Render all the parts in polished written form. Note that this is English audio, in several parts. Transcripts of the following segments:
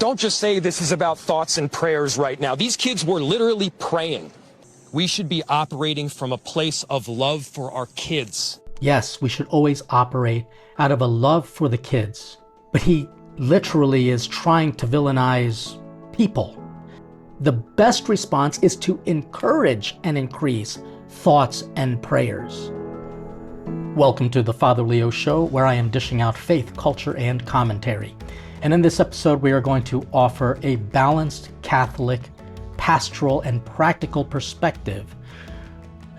Don't just say this is about thoughts and prayers right now. These kids were literally praying. We should be operating from a place of love for our kids. Yes, we should always operate out of a love for the kids. But he literally is trying to villainize people. The best response is to encourage and increase thoughts and prayers. Welcome to the Father Leo Show, where I am dishing out faith, culture, and commentary. And in this episode, we are going to offer a balanced Catholic, pastoral, and practical perspective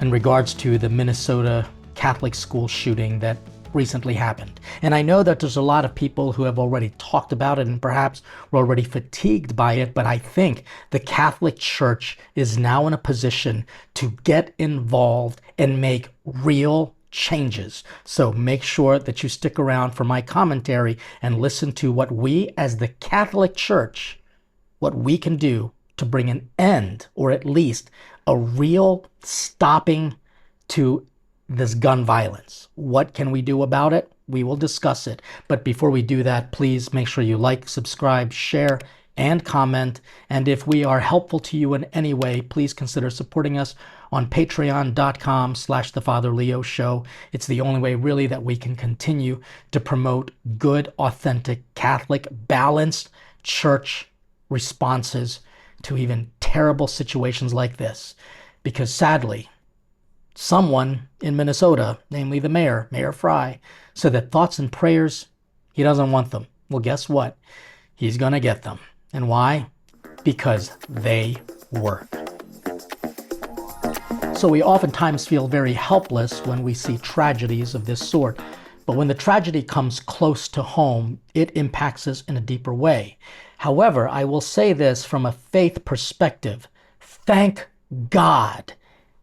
in regards to the Minnesota Catholic school shooting that recently happened. And I know that there's a lot of people who have already talked about it and perhaps were already fatigued by it, but I think the Catholic Church is now in a position to get involved and make real changes. So make sure that you stick around for my commentary and listen to what we as the Catholic Church, what we can do to bring an end, or at least a real stopping to this gun violence. What can we do about it? We will discuss it. But before we do that, please make sure you like, subscribe, share, and comment. And if we are helpful to you in any way, please consider supporting us on patreon.com/thefatherleo show. It's the only way really that we can continue to promote good, authentic, Catholic, balanced church responses to even terrible situations like this. Because sadly, someone in Minnesota, namely the mayor, Mayor Fry, said that thoughts and prayers, he doesn't want them. Well, guess what? He's going to get them. And why? Because they work. So we oftentimes feel very helpless when we see tragedies of this sort. But when the tragedy comes close to home, it impacts us in a deeper way. However, I will say this from a faith perspective. Thank God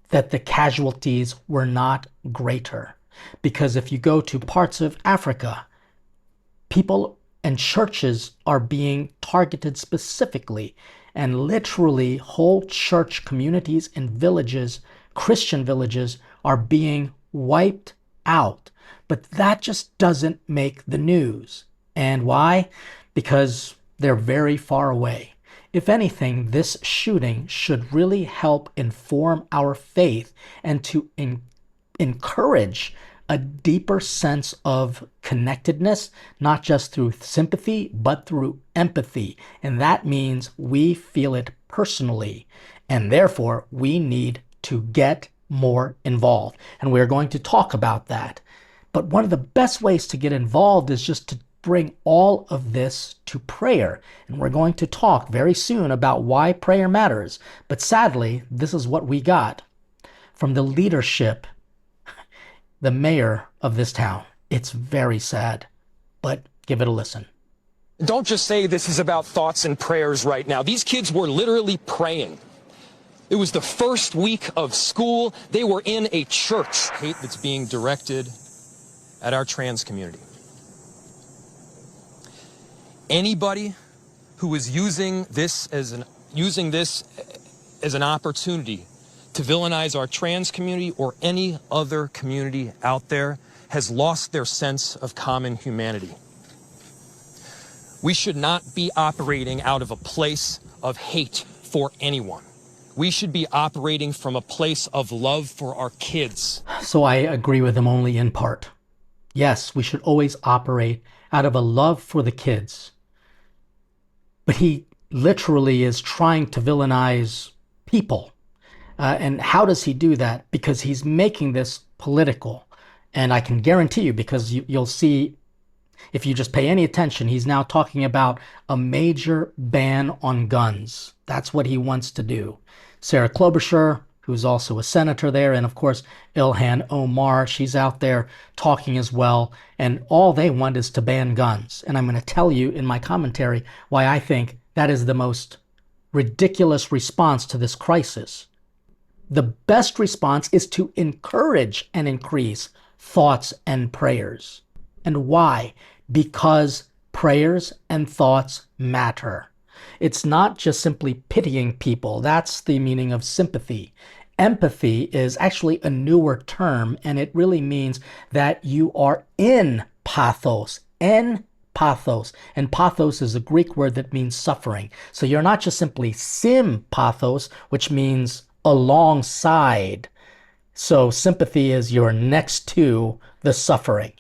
that the casualties were not greater. Because if you go to parts of Africa, people and churches are being targeted specifically, and literally whole church communities and villages, Christian villages, are being wiped out. But that just doesn't make the news. And why? Because they're very far away. If anything, this shooting should really help inform our faith and to encourage a deeper sense of connectedness, not just through sympathy, but through empathy. And that means we feel it personally, and therefore we need to get more involved. And we're going to talk about that. But one of the best ways to get involved is just to bring all of this to prayer. And we're going to talk very soon about why prayer matters. But sadly, this is what we got from the leadership, the mayor of this town. It's very sad, but give it a listen. Don't just say this is about thoughts and prayers right now. These kids were literally praying. It was the first week of school. They were in a church. Hate that's being directed at our trans community. Anybody who is using this as an opportunity to villainize our trans community or any other community out there has lost their sense of common humanity. We should not be operating out of a place of hate for anyone. We should be operating from a place of love for our kids. So I agree with him only in part. Yes, we should always operate out of a love for the kids. But he literally is trying to villainize people. And how does he do that? Because he's making this political. And I can guarantee you, because you'll see, if you just pay any attention, he's now talking about a major ban on guns. That's what he wants to do. Sarah Klobuchar, who's also a senator there, and of course, Ilhan Omar, she's out there talking as well. And all they want is to ban guns. And I'm going to tell you in my commentary why I think that is the most ridiculous response to this crisis. The best response is to encourage and increase thoughts and prayers. And why? Because prayers and thoughts matter. It's not just simply pitying people. That's the meaning of sympathy. Empathy is actually a newer term, and it really means that you are in pathos, pathos. And pathos is a Greek word that means suffering. So you're not just simply sympathos, which means alongside. So sympathy is you're next to the suffering.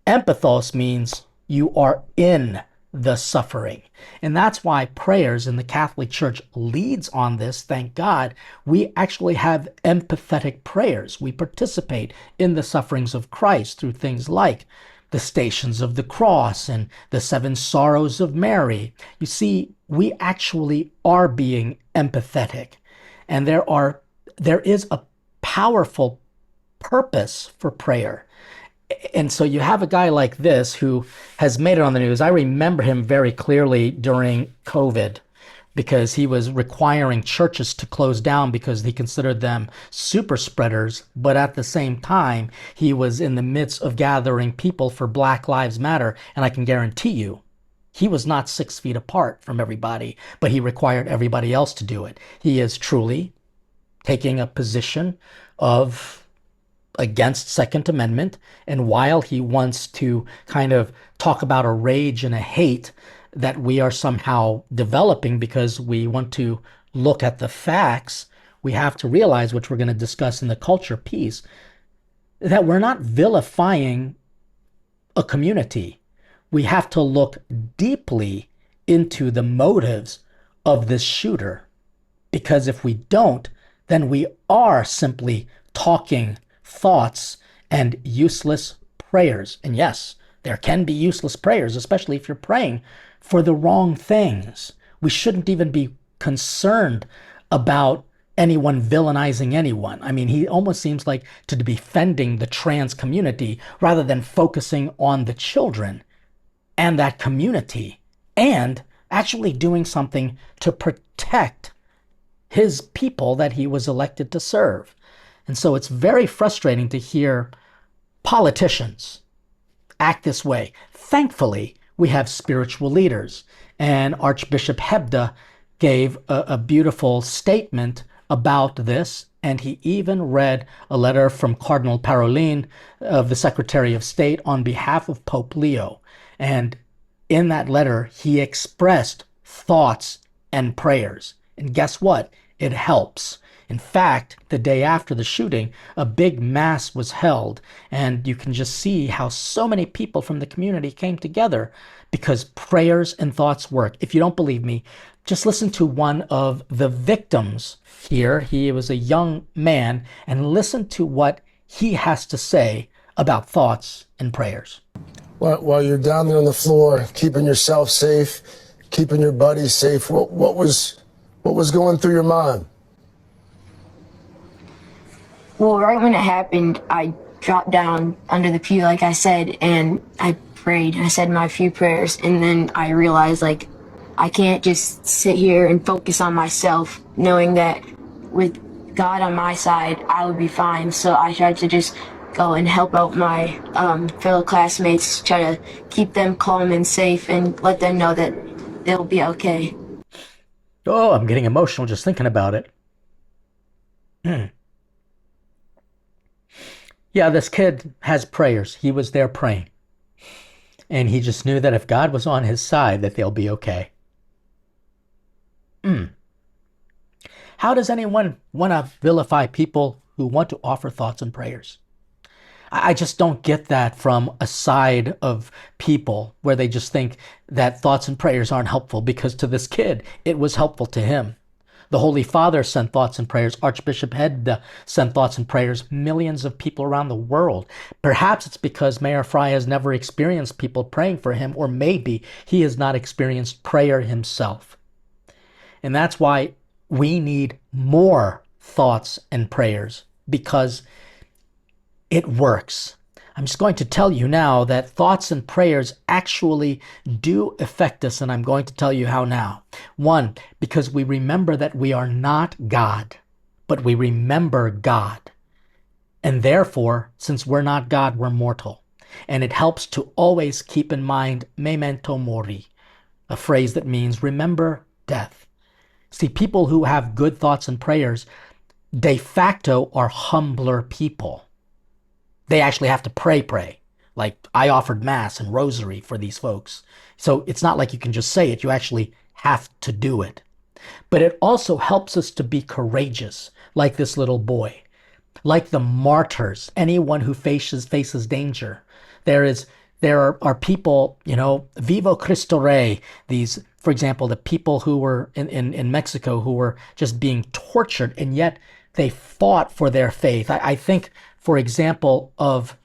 Empathos means you are in the suffering. And that's why prayers in the Catholic Church leads on this. Thank God. We actually have empathetic prayers. We participate in the sufferings of Christ through things like the Stations of the Cross and the Seven Sorrows of Mary. You see, we actually are being empathetic. And there is a powerful purpose for prayer. And so you have a guy like this who has made it on the news. I remember him very clearly during COVID because he was requiring churches to close down because he considered them super spreaders. But at the same time, he was in the midst of gathering people for Black Lives Matter. And I can guarantee you, he was not 6 feet apart from everybody, but he required everybody else to do it. He is truly taking a position of against Second Amendment. And while he wants to kind of talk about a rage and a hate that we are somehow developing because we want to look at the facts, we have to realize, which we're going to discuss in the culture piece, that we're not vilifying a community. We have to look deeply into the motives of this shooter. Because if we don't, then we are simply talking thoughts and useless prayers. And yes, there can be useless prayers, especially if you're praying for the wrong things. We shouldn't even be concerned about anyone villainizing anyone. I mean, he almost seems like to be defending the trans community rather than focusing on the children and that community and actually doing something to protect his people that he was elected to serve. And so it's very frustrating to hear politicians act this way. Thankfully, we have spiritual leaders. And Archbishop Hebda gave a beautiful statement about this. And he even read a letter from Cardinal Parolin of the Secretary of State on behalf of Pope Leo. And in that letter, he expressed thoughts and prayers. And guess what? It helps. In fact, the day after the shooting, a big mass was held, and you can just see how so many people from the community came together because prayers and thoughts work. If you don't believe me, just listen to one of the victims here. He was a young man, and listen to what he has to say about thoughts and prayers. While you're down there on the floor, keeping yourself safe, keeping your buddies safe, what was going through your mind? Well, right when it happened, I dropped down under the pew, like I said, and I prayed. I said my few prayers, and then I realized, like, I can't just sit here and focus on myself, knowing that with God on my side, I would be fine. So I tried to just go and help out my fellow classmates, try to keep them calm and safe, and let them know that they'll be okay. Oh, I'm getting emotional just thinking about it. Yeah, this kid has prayers. He was there praying. And he just knew that if God was on his side, that they'll be okay. How does anyone want to vilify people who want to offer thoughts and prayers? I just don't get that from a side of people where they just think that thoughts and prayers aren't helpful, because to this kid, it was helpful to him. The Holy Father sent thoughts and prayers. Archbishop Hedda sent thoughts and prayers. Millions of people around the world. Perhaps it's because Mayor Fry has never experienced people praying for him, or maybe he has not experienced prayer himself. And that's why we need more thoughts and prayers, because it works. I'm just going to tell you now that thoughts and prayers actually do affect us, and I'm going to tell you how now. One, because we remember that we are not God, but we remember God. And therefore, since we're not God, we're mortal. And it helps to always keep in mind memento mori, a phrase that means remember death. See, people who have good thoughts and prayers de facto are humbler people. They actually have to pray. Like I offered mass and rosary for these folks. So it's not like you can just say it, you actually have to do it. But it also helps us to be courageous, like this little boy, like the martyrs, anyone who faces danger. There are people, Vivo Cristo Rey, these, for example, the people who were in Mexico who were just being tortured, and yet they fought for their faith. I think, for example, of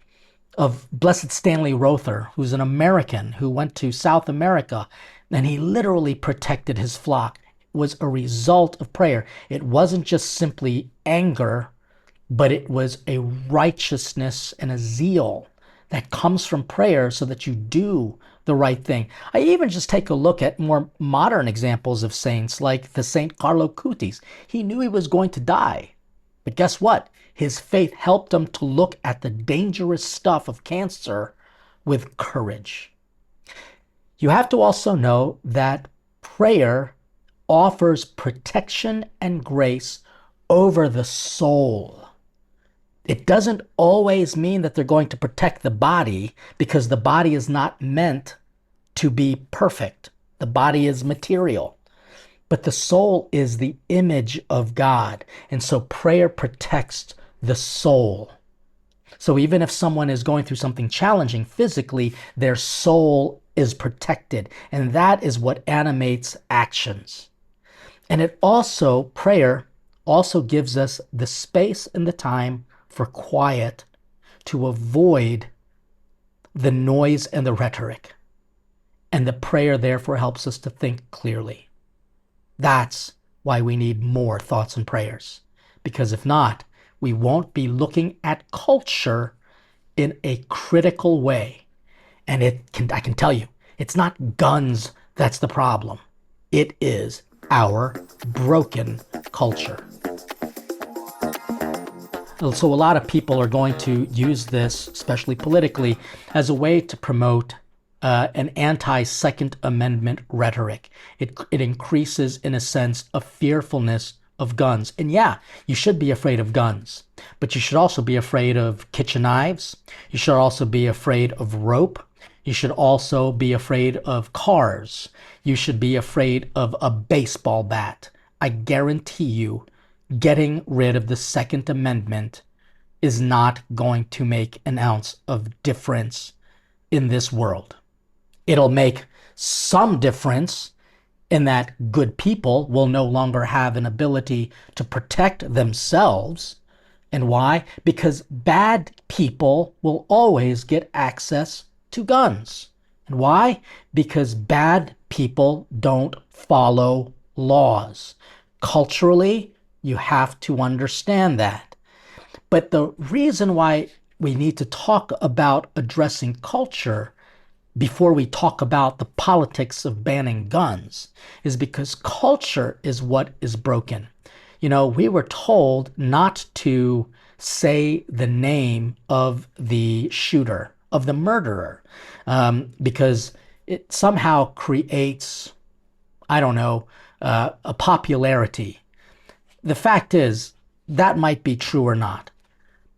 Blessed Stanley Rother, who's an American who went to South America, and he literally protected his flock. It was a result of prayer. It wasn't just simply anger, but it was a righteousness and a zeal that comes from prayer so that you do the right thing. I even just take a look at more modern examples of saints like the Saint Carlo Cutis. He knew he was going to die, but guess what? His faith helped him to look at the dangerous stuff of cancer with courage. You have to also know that prayer offers protection and grace over the soul. It doesn't always mean that they're going to protect the body, because the body is not meant to be perfect. The body is material. But the soul is the image of God. And so prayer protects the soul. So even if someone is going through something challenging physically, their soul is protected. And that is what animates actions. And prayer also gives us the space and the time for quiet to avoid the noise and the rhetoric. And the prayer therefore helps us to think clearly. That's why we need more thoughts and prayers. Because if not, we won't be looking at culture in a critical way. And I can tell you, it's not guns that's the problem. It is our broken culture. So a lot of people are going to use this, especially politically, as a way to promote an anti-Second Amendment rhetoric. It increases, in a sense, a fearfulness of guns. And yeah, you should be afraid of guns, but you should also be afraid of kitchen knives. You should also be afraid of rope. You should also be afraid of cars. You should be afraid of a baseball bat. I guarantee you, getting rid of the Second Amendment is not going to make an ounce of difference in this world. It'll make some difference in that good people will no longer have an ability to protect themselves. And why? Because bad people will always get access to guns. And why? Because bad people don't follow laws. Culturally, you have to understand that. But the reason why we need to talk about addressing culture before we talk about the politics of banning guns is because culture is what is broken. We were told not to say the name of the shooter, of the murderer, because it somehow creates, a popularity. The fact is, that might be true or not,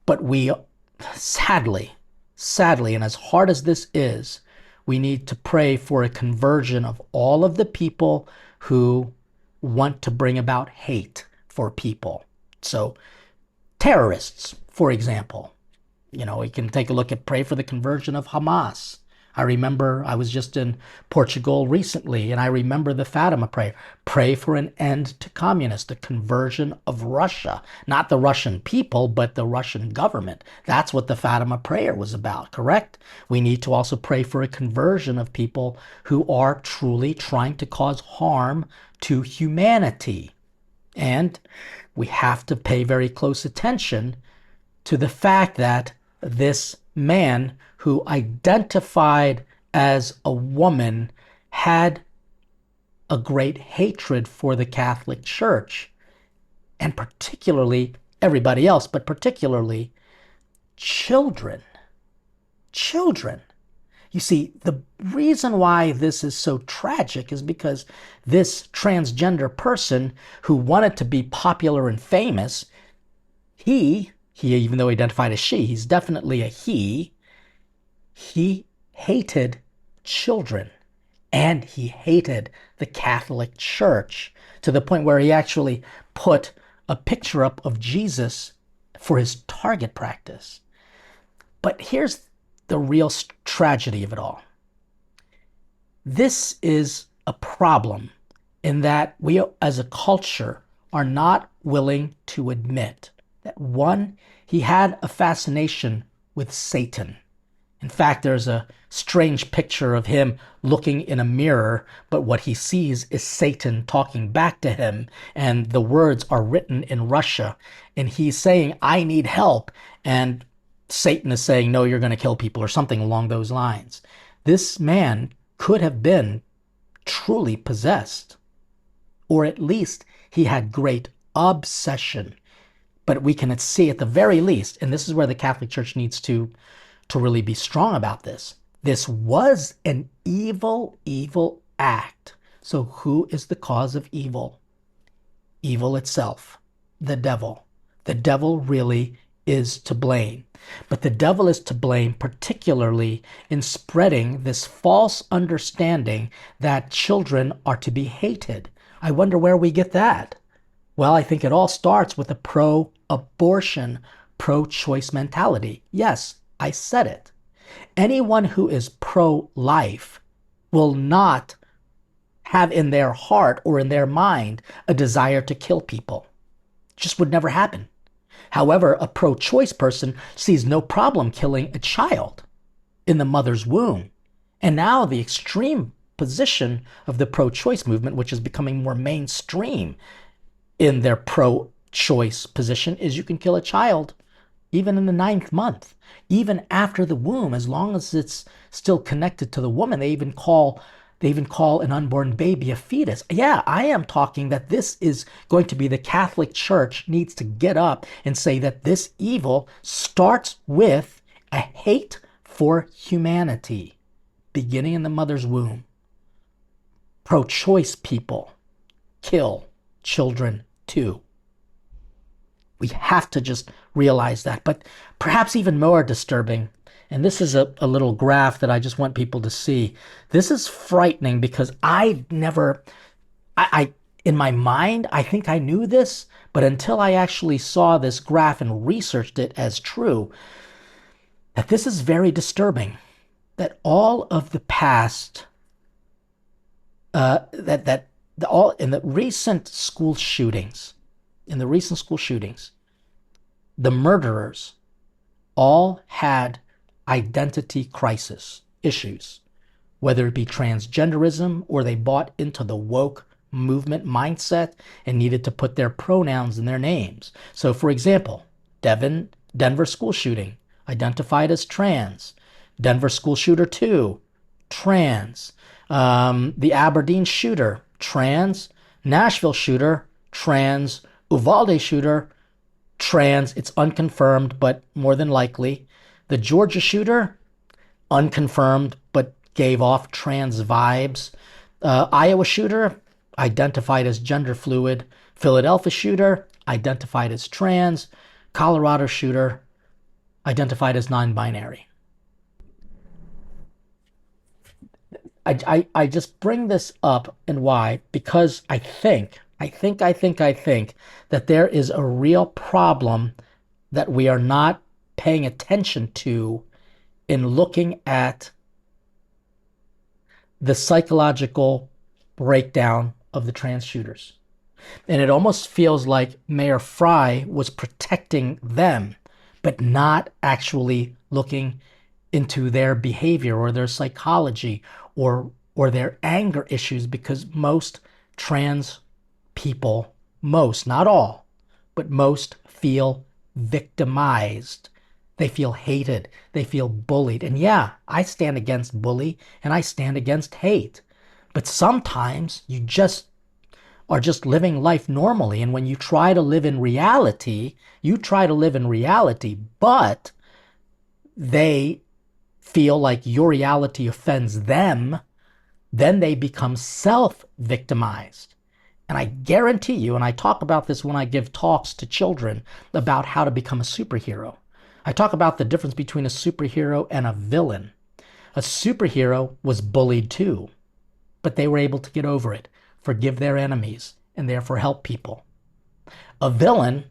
but we sadly, and as hard as this is, we need to pray for a conversion of all of the people who want to bring about hate for people. So terrorists, for example, we can take a look at pray for the conversion of Hamas. I remember I was just in Portugal recently, and I remember the Fatima prayer. Pray for an end to communists, the conversion of Russia. Not the Russian people, but the Russian government. That's what the Fatima prayer was about, correct? We need to also pray for a conversion of people who are truly trying to cause harm to humanity. And we have to pay very close attention to the fact that this man who identified as a woman had a great hatred for the Catholic Church, and particularly everybody else, but particularly children. Children. You see, the reason why this is so tragic is because this transgender person who wanted to be popular and famous, he even though he identified as she, he's definitely a he He hated children, and he hated the Catholic Church to the point where he actually put a picture up of Jesus for his target practice. But here's the real tragedy of it all. This is a problem in that we as a culture are not willing to admit that, one, he had a fascination with Satan. In fact, there's a strange picture of him looking in a mirror, but what he sees is Satan talking back to him, and the words are written in Russia, and he's saying, I need help, and Satan is saying, no, you're going to kill people, or something along those lines. This man could have been truly possessed, or at least he had great obsession. But we can see at the very least, and this is where the Catholic Church needs to really be strong about this. This was an evil act. So who is the cause of evil? Evil itself, the devil. The devil really is to blame. But the devil is to blame particularly in spreading this false understanding that children are to be hated. I wonder where we get that. Well, I think it all starts with a pro-abortion, pro-choice mentality. Yes, I said it. Anyone who is pro-life will not have in their heart or in their mind a desire to kill people. It just would never happen. However, a pro-choice person sees no problem killing a child in the mother's womb. And now the extreme position of the pro-choice movement, which is becoming more mainstream in their pro-choice position, is you can kill a child even in the 9th month, even after the womb, as long as it's still connected to the woman. They even call an unborn baby a fetus. Yeah, I am talking that this is going to be the Catholic Church needs to get up and say that this evil starts with a hate for humanity, beginning in the mother's womb. Pro-choice people kill children too. We have to just realize that. But perhaps even more disturbing, and this is a little graph that I just want people to see. This is frightening because in my mind, I think I knew this, but until I actually saw this graph and researched it as true, that this is very disturbing. That all of the past, in the recent school shootings, the murderers all had identity crisis issues, whether it be transgenderism or they bought into the woke movement mindset and needed to put their pronouns in their names. So, for example, Denver school shooting, identified as trans. Denver school shooter 2, trans. The Aberdeen shooter, trans. Nashville shooter, trans. Uvalde shooter, trans. It's unconfirmed, but more than likely. The Georgia shooter, unconfirmed, but gave off trans vibes. Iowa shooter, identified as gender fluid. Philadelphia shooter, identified as trans. Colorado shooter, identified as non-binary. I just bring this up, and why? Because I think that there is a real problem that we are not paying attention to in looking at the psychological breakdown of the trans shooters. And it almost feels like Mayor Fry was protecting them, but not actually looking into their behavior or their psychology or their anger issues, because most trans people, not all, but most feel victimized. They feel hated. They feel bullied. And yeah, I stand against bully and I stand against hate. But sometimes you just are just living life normally. And when you try to live in reality, but they feel like your reality offends them, then they become self-victimized. And I guarantee you, and I talk about this when I give talks to children about how to become a superhero. I talk about the difference between a superhero and a villain. A superhero was bullied too, but they were able to get over it, forgive their enemies, and therefore help people. A villain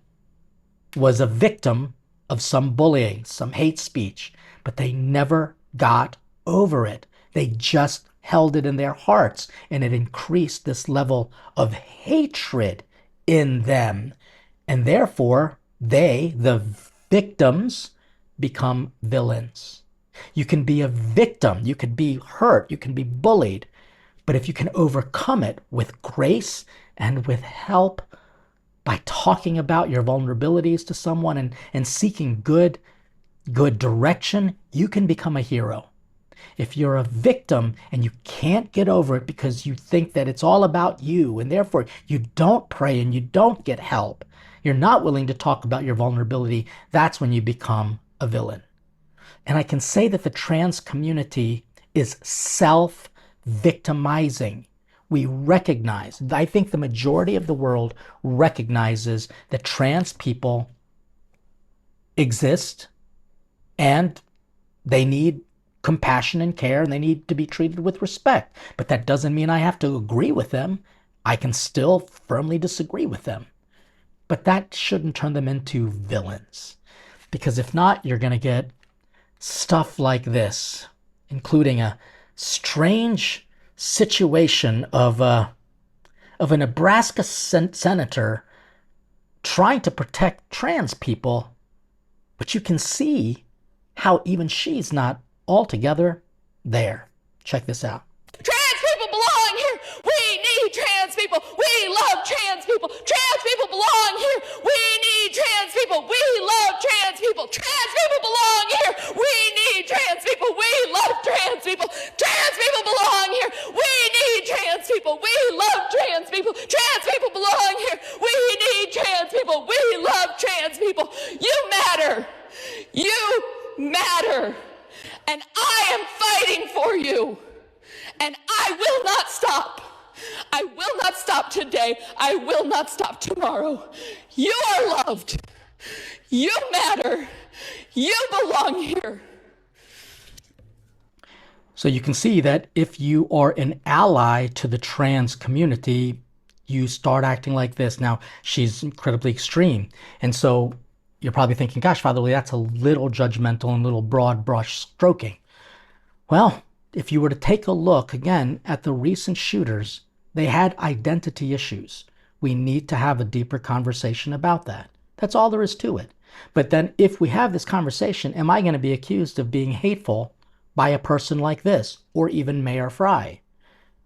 was a victim of some bullying, some hate speech, but they never got over it. They just held it in their hearts, and it increased this level of hatred in them. And therefore, they, the victims, become villains. You can be a victim, you can be hurt, you can be bullied, but if you can overcome it with grace and with help, by talking about your vulnerabilities to someone and seeking good direction, you can become a hero. If you're a victim and you can't get over it because you think that it's all about you, and therefore you don't pray and you don't get help, you're not willing to talk about your vulnerability, that's when you become a villain. And I can say that the trans community is self-victimizing. We recognize, I think the majority of the world recognizes that trans people exist and they need compassion and care and they need to be treated with respect. But that doesn't mean I have to agree with them. I can still firmly disagree with them. But that shouldn't turn them into villains. Because if not, you're going to get stuff like this, including a strange situation of a Nebraska senator trying to protect trans people, but you can see how even she's not altogether there. Check this out. Trans people belong here. We need trans people. We love trans people. Trans people belong here. We need trans people. We love trans people. Trans people belong here. We need trans people. We love trans people. Trans people belong here. We need trans people. We love trans people. Trans people belong here. We need trans people. We love trans people. You matter. You matter. And I am fighting for you. And I will not stop. I will not stop today. I will not stop tomorrow. You are loved. You matter. You belong here. So you can see that if you are an ally to the trans community, you start acting like this. Now, she's incredibly extreme. And so you're probably thinking, gosh, Father Lee, that's a little judgmental and a little broad brush stroking. Well, if you were to take a look again at the recent shooters, they had identity issues. We need to have a deeper conversation about that. That's all there is to it. But then if we have this conversation, am I going to be accused of being hateful by a person like this, or even Mayor Fry?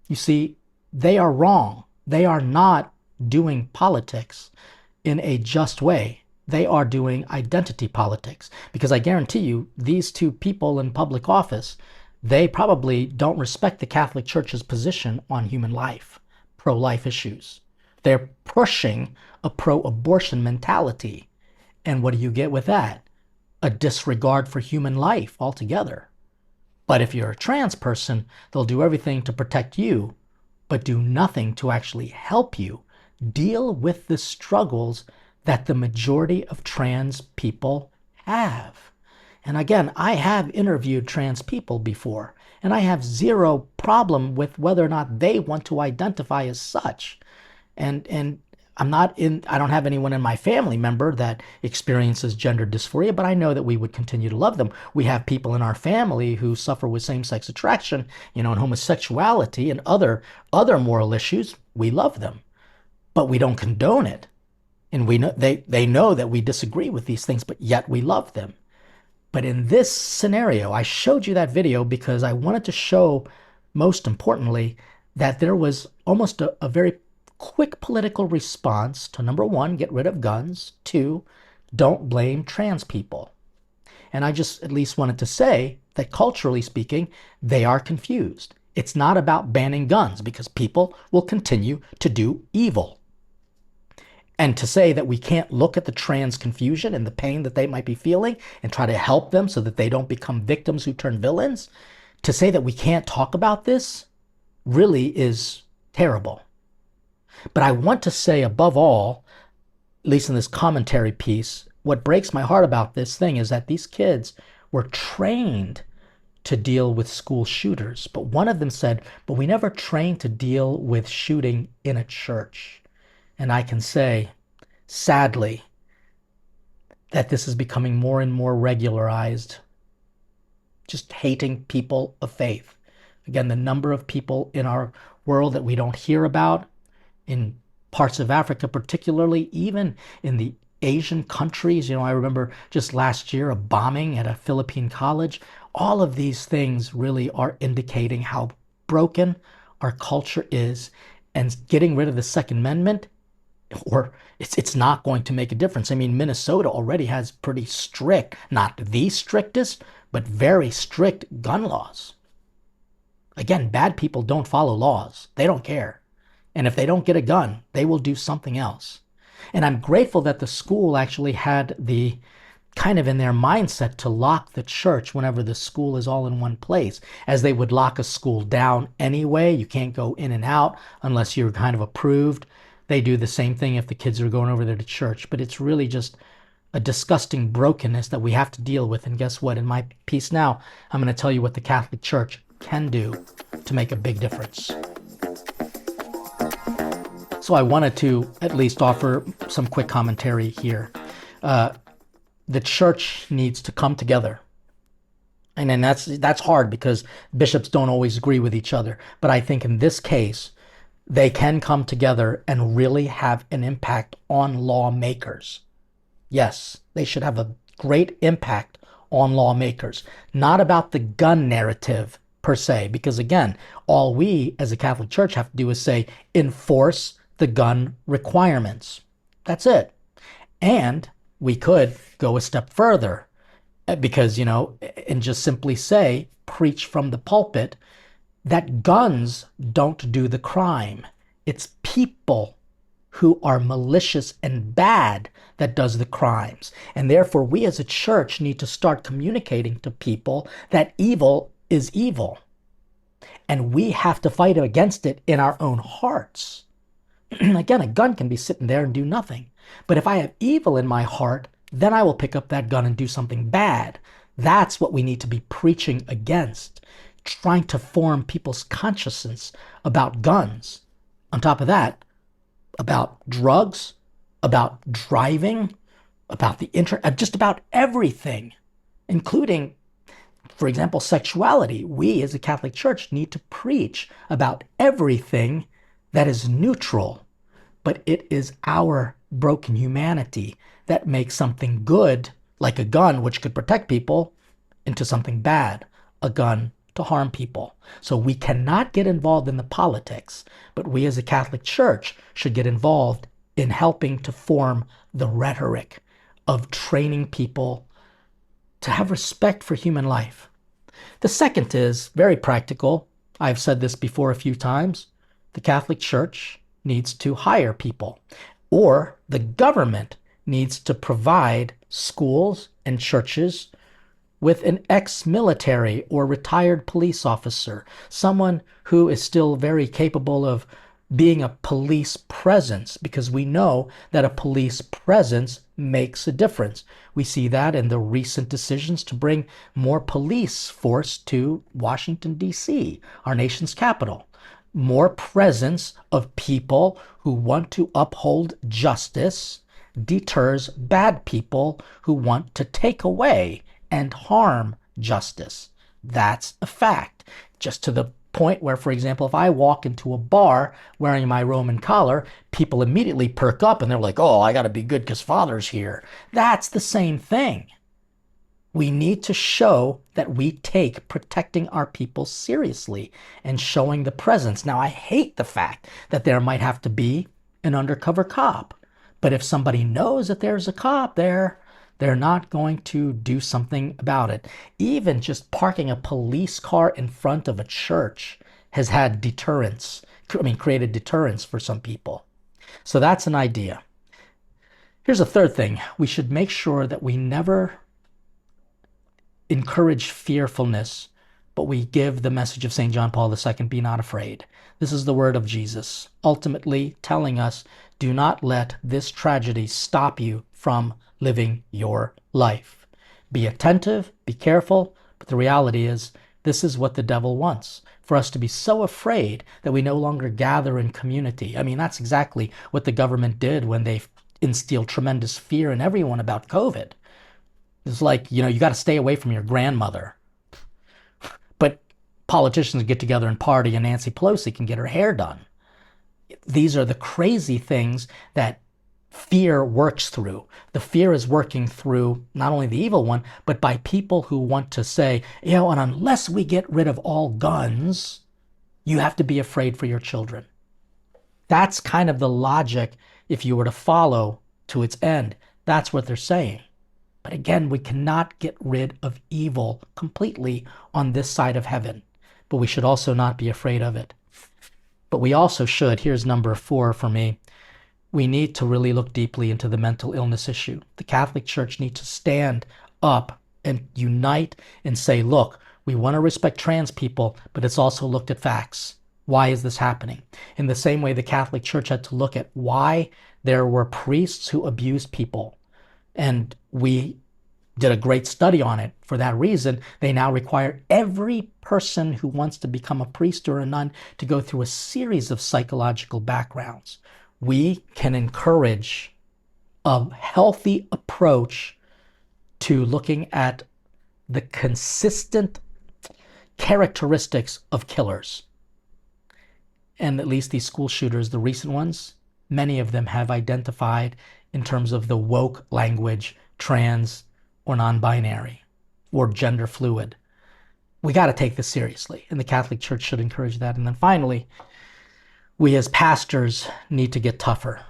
You see, they are wrong. They are not doing politics in a just way. They are doing identity politics. Because I guarantee you, these two people in public office, they probably don't respect the Catholic Church's position on human life, pro-life issues. They're pushing a pro-abortion mentality. And what do you get with that? A disregard for human life altogether. But if you're a trans person, they'll do everything to protect you, but do nothing to actually help you deal with the struggles that the majority of trans people have. And again, I have interviewed trans people before, and I have zero problem with whether or not they want to identify as such. And I don't have anyone in my family member that experiences gender dysphoria, but I know that we would continue to love them. We have people in our family who suffer with same-sex attraction, and homosexuality and other moral issues. We love them, but we don't condone it. And we know they know that we disagree with these things, but yet we love them. But in this scenario, I showed you that video because I wanted to show, most importantly, that there was almost a very quick political response to, number one, get rid of guns, two, don't blame trans people. And I just at least wanted to say that culturally speaking, they are confused. It's not about banning guns because people will continue to do evil. And to say that we can't look at the trans confusion and the pain that they might be feeling and try to help them so that they don't become victims who turn villains, to say that we can't talk about this really is terrible. But I want to say above all, at least in this commentary piece, what breaks my heart about this thing is that these kids were trained to deal with school shooters. But one of them said, but we never trained to deal with shooting in a church. And I can say, sadly, that this is becoming more and more regularized. Just hating people of faith. Again, the number of people in our world that we don't hear about, in parts of Africa particularly, even in the Asian countries. I remember just last year a bombing at a Philippine college. All of these things really are indicating how broken our culture is, and getting rid of the Second Amendment, or it's not going to make a difference. I mean, Minnesota already has pretty strict, not the strictest, but very strict gun laws. Again, bad people don't follow laws. They don't care. And if they don't get a gun, they will do something else. And I'm grateful that the school actually had the kind of in their mindset to lock the church whenever the school is all in one place, as they would lock a school down anyway. You can't go in and out unless you're kind of approved. They do the same thing if the kids are going over there to church. But it's really just a disgusting brokenness that we have to deal with. And guess what? In my piece now, I'm going to tell you what the Catholic Church can do to make a big difference. So I wanted to at least offer some quick commentary here. The church needs to come together. And then that's hard because bishops don't always agree with each other. But I think in this case, they can come together and really have an impact on lawmakers. Yes, they should have a great impact on lawmakers. Not about the gun narrative per se, because again, all we as a Catholic Church have to do is say, enforce the gun requirements. That's it. And we could go a step further because, and just simply say, preach from the pulpit that guns don't do the crime. It's people who are malicious and bad that does the crimes. And therefore, we as a church need to start communicating to people that evil is evil. And we have to fight against it in our own hearts. Again, a gun can be sitting there and do nothing. But if I have evil in my heart, then I will pick up that gun and do something bad. That's what we need to be preaching against, trying to form people's consciousness about guns. On top of that, about drugs, about driving, about the internet, just about everything, including, for example, sexuality. We as a Catholic Church need to preach about everything that is neutral, but it is our broken humanity that makes something good, like a gun, which could protect people, into something bad, a gun to harm people. So we cannot get involved in the politics, but we as a Catholic Church should get involved in helping to form the rhetoric of training people to have respect for human life. The second is very practical. I've said this before a few times. The Catholic Church needs to hire people, or the government needs to provide schools and churches with an ex-military or retired police officer, someone who is still very capable of being a police presence, because we know that a police presence makes a difference. We see that in the recent decisions to bring more police force to Washington, D.C., our nation's capital. More presence of people who want to uphold justice deters bad people who want to take away and harm justice. That's a fact. Just to the point where, for example, if I walk into a bar wearing my Roman collar, people immediately perk up and they're like, oh, I got to be good because Father's here. That's the same thing. We need to show that we take protecting our people seriously and showing the presence. Now, I hate the fact that there might have to be an undercover cop. But if somebody knows that there's a cop there, they're not going to do something about it. Even just parking a police car in front of a church has had created deterrence for some people. So that's an idea. Here's a third thing. We should make sure that we never encourage fearfulness, but we give the message of St. John Paul II, be not afraid. This is the word of Jesus, ultimately telling us, do not let this tragedy stop you from living your life. Be attentive, be careful, but the reality is This is what the devil wants, for us to be so afraid that we no longer gather in community. I mean, that's exactly what the government did when they instilled tremendous fear in everyone about COVID. It's like, you got to stay away from your grandmother. But politicians get together and party, and Nancy Pelosi can get her hair done. These are the crazy things that fear works through. The fear is working through not only the evil one, but by people who want to say, and unless we get rid of all guns, you have to be afraid for your children. That's kind of the logic if you were to follow to its end. That's what they're saying. But again, we cannot get rid of evil completely on this side of heaven. But we should also not be afraid of it. But we also should, here's number 4 for me, we need to really look deeply into the mental illness issue. The Catholic Church needs to stand up and unite and say, look, we want to respect trans people, but it's also looked at facts. Why is this happening? In the same way the Catholic Church had to look at why there were priests who abused people. And we did a great study on it. For that reason, they now require every person who wants to become a priest or a nun to go through a series of psychological backgrounds. We can encourage a healthy approach to looking at the consistent characteristics of killers. And at least these school shooters, the recent ones, many of them have identified in terms of the woke language, trans or non-binary or gender fluid. We got to take this seriously, and the Catholic Church should encourage that. And then finally, we as pastors need to get tougher.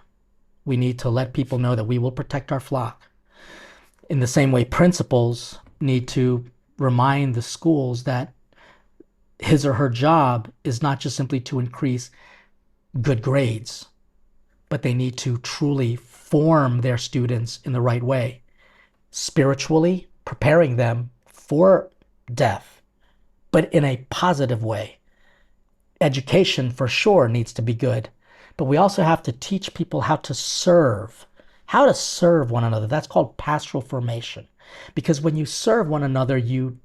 We need to let people know that we will protect our flock. In the same way, principals need to remind the schools that his or her job is not just simply to increase good grades, but they need to truly form their students in the right way, spiritually preparing them for death, but in a positive way. Education for sure needs to be good, but we also have to teach people how to serve one another. That's called pastoral formation. Because when you serve one another, you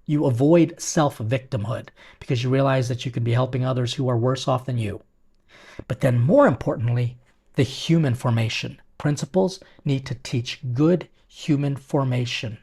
avoid self-victimhood, because you realize that you could be helping others who are worse off than you. But then more importantly, the human formation. Principals need to teach good human formation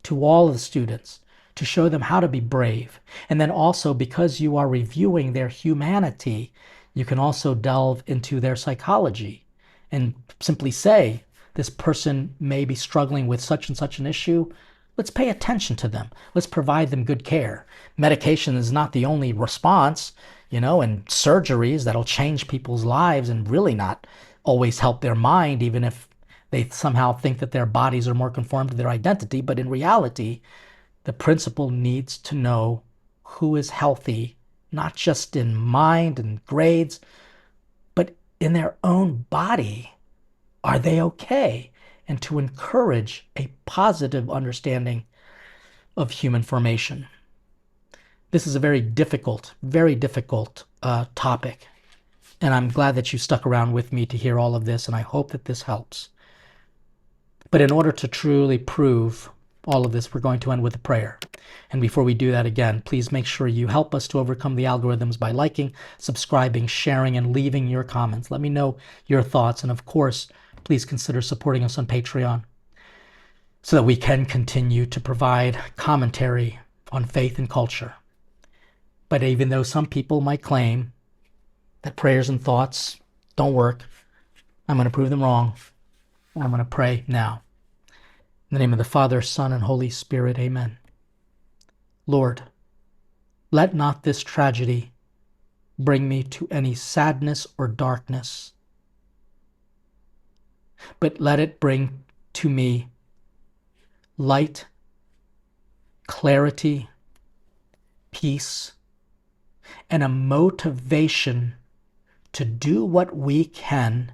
to all of the students, to show them how to be brave. And then also, because you are reviewing their humanity, you can also delve into their psychology and simply say, this person may be struggling with such and such an issue. Let's pay attention to them. Let's provide them good care. Medication is not the only response, and surgeries that'll change people's lives and really not always help their mind, even if they somehow think that their bodies are more conformed to their identity. But in reality, the principal needs to know who is healthy, not just in mind and grades, but in their own body. Are they okay? And to encourage a positive understanding of human formation. This is a very difficult topic. And I'm glad that you stuck around with me to hear all of this, and I hope that this helps. But in order to truly prove all of this, we're going to end with a prayer. And before we do that, again, please make sure you help us to overcome the algorithms by liking, subscribing, sharing, and leaving your comments. Let me know your thoughts. And of course, please consider supporting us on Patreon so that we can continue to provide commentary on faith and culture. But even though some people might claim that prayers and thoughts don't work, I'm going to prove them wrong. I'm going to pray now. In the name of the Father, Son, and Holy Spirit, amen. Lord, let not this tragedy bring me to any sadness or darkness, but let it bring to me light, clarity, peace, and a motivation to do what we can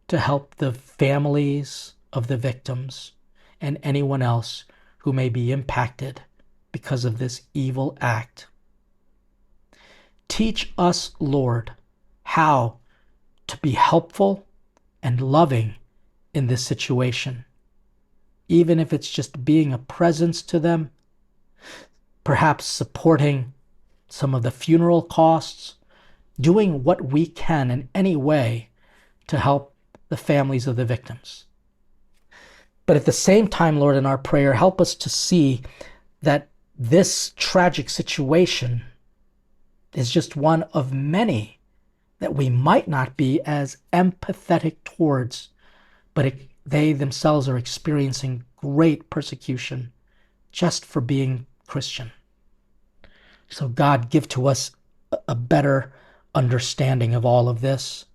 to help the families of the victims and anyone else who may be impacted because of this evil act. Teach us, Lord, how to be helpful and loving in this situation, even if it's just being a presence to them, perhaps supporting some of the funeral costs, doing what we can in any way to help the families of the victims. But at the same time, Lord, in our prayer, help us to see that this tragic situation is just one of many that we might not be as empathetic towards, but they themselves are experiencing great persecution just for being Christian. So God, give to us a better understanding of all of this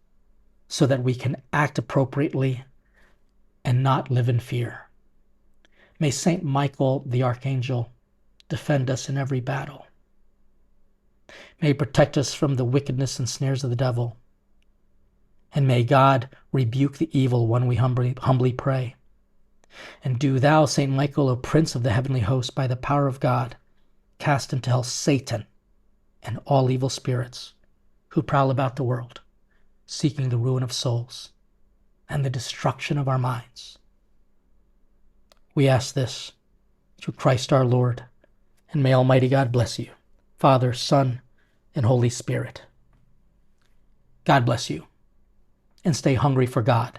so that we can act appropriately and not live in fear. May Saint Michael the Archangel defend us in every battle. May he protect us from the wickedness and snares of the devil. And may God rebuke the evil one, we humbly pray. And do thou, Saint Michael, O Prince of the heavenly host, by the power of God, cast into hell Satan and all evil spirits who prowl about the world, seeking the ruin of souls and the destruction of our minds. We ask this through Christ our Lord, and may Almighty God bless you, Father, Son, and Holy Spirit. God bless you, and stay hungry for God.